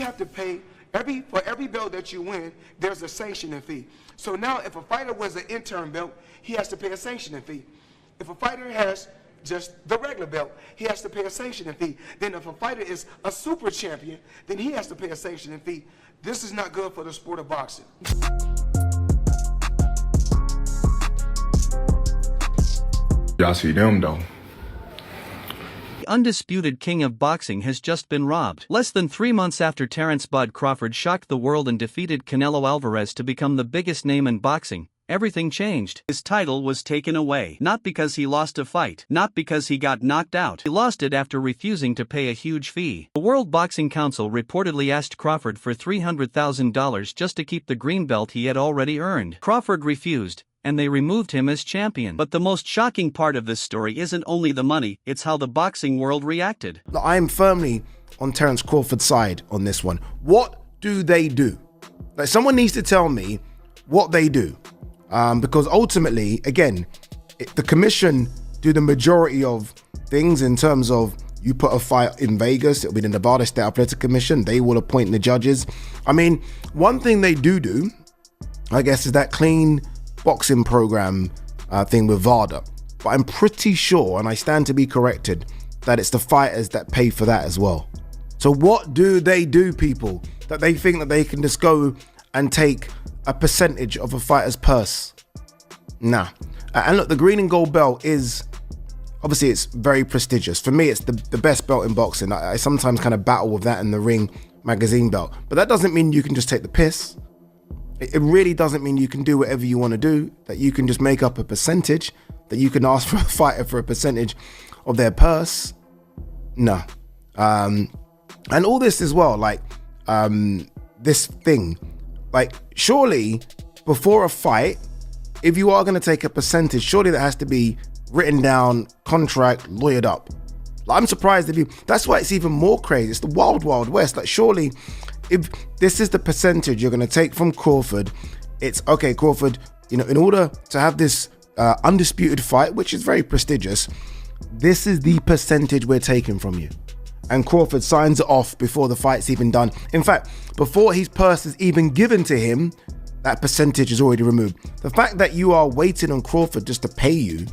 have to pay, for every belt that you win, there's a sanctioning fee. So now if a fighter wins an interim belt, he has to pay a sanctioning fee. If a fighter has just the regular belt, he has to pay a sanctioning fee. Then if a fighter is a super champion, then he has to pay a sanctioning fee. This is not good for the sport of boxing. Y'all see them though. The undisputed king of boxing has just been robbed. Less than 3 months after Terence "Bud" Crawford shocked the world and defeated Canelo Alvarez to become the biggest name in boxing, everything changed. His title was taken away. Not because he lost a fight, not because he got knocked out. He lost it after refusing to pay a huge fee. The World Boxing Council reportedly asked Crawford for $300,000 just to keep the green belt he had already earned. Crawford refused, and they removed him as champion. But the most shocking part of this story isn't only the money, it's how the boxing world reacted. I am firmly on Terence Crawford's side on this one. What do they do? Like, someone needs to tell me what they do. Because ultimately, again, the commission do the majority of things in terms of you put a fight in Vegas, it'll be the Nevada State Athletic Commission, they will appoint the judges. I mean, one thing they do, I guess, is that clean boxing program thing with VADA. But I'm pretty sure, and I stand to be corrected, that it's the fighters that pay for that as well. So what do they do, people, that they think that they can just go and take a percentage of a fighter's purse? Nah. And look, the green and gold belt is, obviously it's very prestigious. For me, it's the best belt in boxing. I sometimes kind of battle with that in the Ring magazine belt. But that doesn't mean you can just take the piss. It really doesn't mean you can do whatever you want to do, that you can just make up a percentage, that you can ask for a fighter for a percentage of their purse. No. And all this as well, like this thing, like surely before a fight, if you are going to take a percentage, surely that has to be written down, contract, lawyered up. Like, I'm surprised if you, that's why it's even more crazy. It's the wild, wild west. Like surely if this is the percentage you're going to take from Crawford, it's okay, Crawford, you know, in order to have this undisputed fight, which is very prestigious, this is the percentage we're taking from you. And Crawford signs it off before the fight's even done. In fact, before his purse is even given to him, that percentage is already removed. The fact that you are waiting on Crawford just to pay you,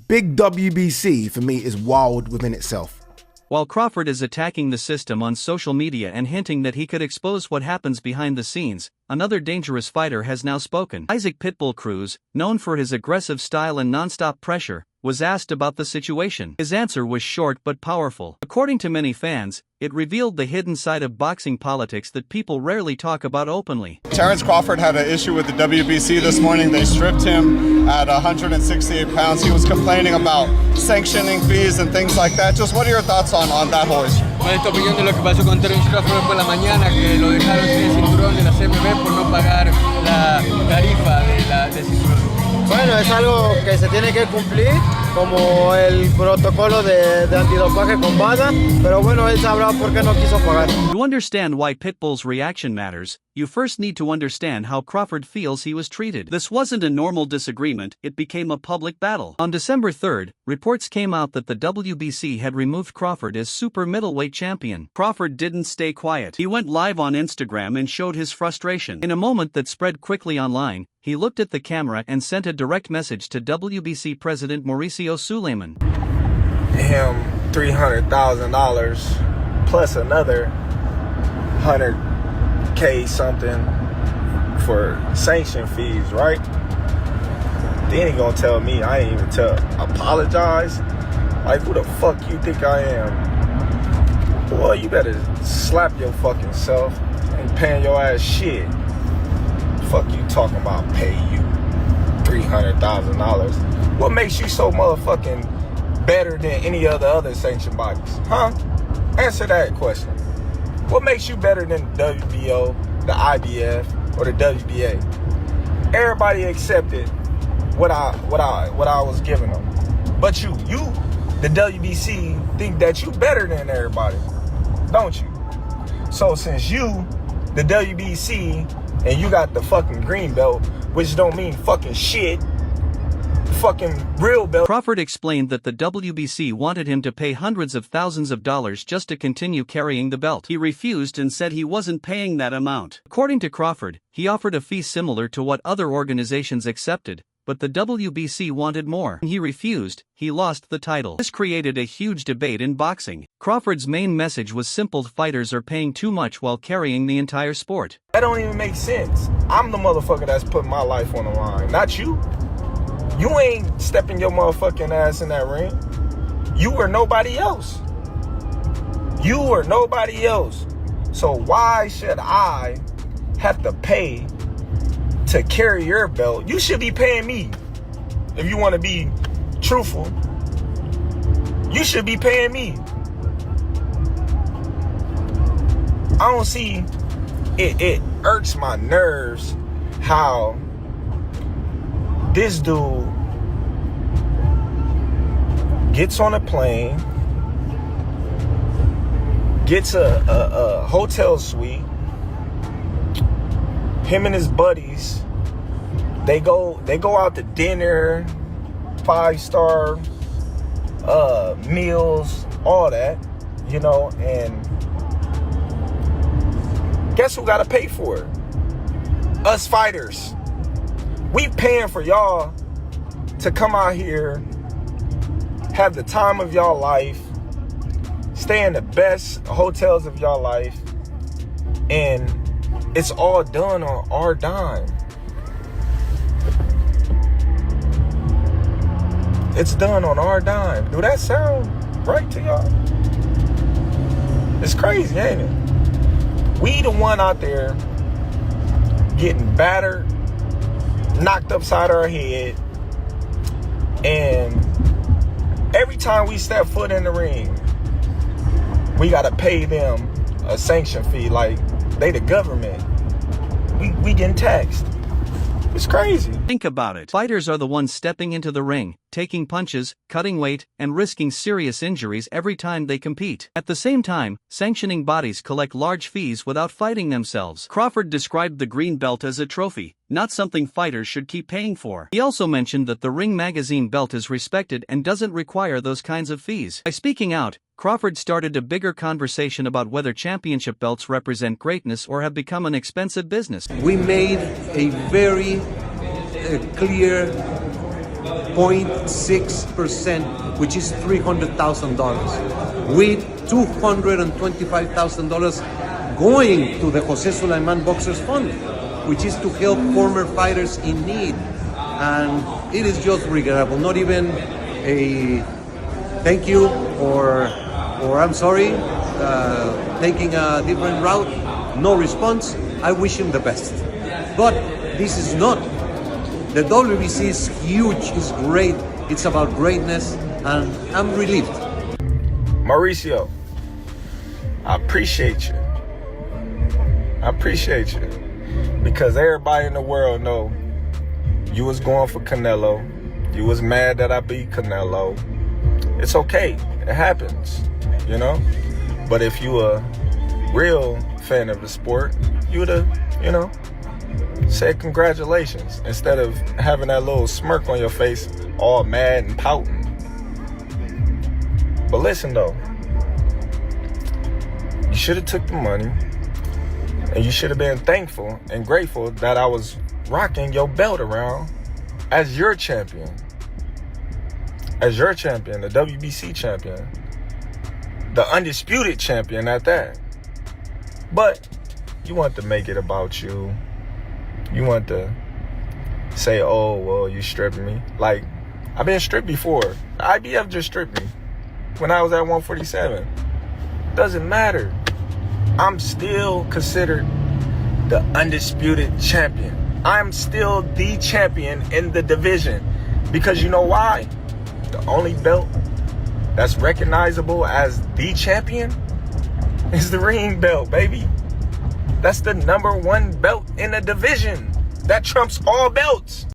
big WBC for me is wild within itself. While Crawford is attacking the system on social media and hinting that he could expose what happens behind the scenes, another dangerous fighter has now spoken. Isaac Pitbull Cruz, known for his aggressive style and non-stop pressure, was asked about the situation. His answer was short but powerful. According to many fans, it revealed the hidden side of boxing politics that people rarely talk about openly. Terence Crawford had an issue with the WBC this morning. They stripped him at 168 pounds. He was complaining about sanctioning fees and things like that. Just what are your thoughts on that whole issue? ¿Cuál es tu opinión de lo que pasó con Terence Crawford por la mañana, que lo dejaron sin el cinturón de la CMB por no pagar la tarifa del cinturón? Bueno, es algo que se tiene que cumplir, como el protocolo de antidopaje con VADA, pero bueno, él sabrá por qué no quiso pagar. To understand why Pitbull's reaction matters, you first need to understand how Crawford feels he was treated. This wasn't a normal disagreement, it became a public battle. On December 3rd, reports came out that the WBC had removed Crawford as super middleweight champion. Crawford didn't stay quiet. He went live on Instagram and showed his frustration. In a moment that spread quickly online, he looked at the camera and sent a direct message to WBC President Mauricio Suleiman. Him $300,000 plus another $100K something for sanction fees, right? Then he gonna tell me I ain't even apologize? Like, who the fuck you think I am? Boy, you better slap your fucking self. Ain't paying your ass shit. Fuck you talking about pay you $300,000. What makes you so motherfucking better than any other sanction bodies? Huh? Answer that question. What makes you better than the WBO, the IBF, or the WBA? Everybody accepted what I was giving them. But you, the WBC, think that you better than everybody, don't you? So since you, the WBC, and you got the fucking green belt, which don't mean fucking shit, fucking real belt. Crawford explained that the WBC wanted him to pay hundreds of thousands of dollars just to continue carrying the belt. He refused and said he wasn't paying that amount. According to Crawford, he offered a fee similar to what other organizations accepted, but the WBC wanted more. When he refused, he lost the title. This created a huge debate in boxing. Crawford's main message was simple: fighters are paying too much while carrying the entire sport. That don't even make sense. I'm the motherfucker that's putting my life on the line, not you. You ain't stepping your motherfucking ass in that ring. You or nobody else. You or nobody else. So why should I have to pay to carry your belt? You should be paying me. If you want to be truthful, you should be paying me. I don't see it. It irks my nerves how this dude gets on a plane, gets a hotel suite. Him and his buddies, they go out to dinner, 5-star meals, all that, you know, and guess who gotta pay for it? Us fighters. We paying for y'all to come out here, have the time of y'all life, stay in the best hotels of y'all life, and it's all done on our dime. It's done on our dime. Do that sound right to y'all? It's crazy, ain't it? We the one out there getting battered, knocked upside our head, and every time we step foot in the ring, we gotta pay them a sanction fee like they the government. We getting taxed. It's crazy. Think about it. Fighters are the ones stepping into the ring, taking punches, cutting weight, and risking serious injuries every time they compete. At the same time, sanctioning bodies collect large fees without fighting themselves. Crawford described the green belt as a trophy, not something fighters should keep paying for. He also mentioned that the Ring Magazine belt is respected and doesn't require those kinds of fees. By speaking out, Crawford started a bigger conversation about whether championship belts represent greatness or have become an expensive business. We made a very clear 0.6%, which is $300,000, with $225,000 going to the Jose Sulaiman Boxers Fund, which is to help former fighters in need. And it is just regrettable. Not even a thank you or I'm sorry, taking a different route, no response. I wish him the best. But this is not. The WBC is huge, it's great, it's about greatness, and I'm relieved. Mauricio, I appreciate you. I appreciate you. Because everybody in the world know you was going for Canelo. You was mad that I beat Canelo. It's okay, it happens, you know? But if you a real fan of the sport, you would have, you know, said congratulations instead of having that little smirk on your face, all mad and pouting. But listen though, you should have took the money and you should have been thankful and grateful that I was rocking your belt around as your champion. As your champion, the WBC champion, the undisputed champion at that. But you want to make it about you. You want to say, oh, well, you stripping me. Like, I've been stripped before. The IBF just stripped me when I was at 147. Doesn't matter. I'm still considered the undisputed champion. I'm still the champion in the division. Because you know why? The only belt that's recognizable as the champion is the ring belt, baby. That's the #1 belt in the division. That trumps all belts.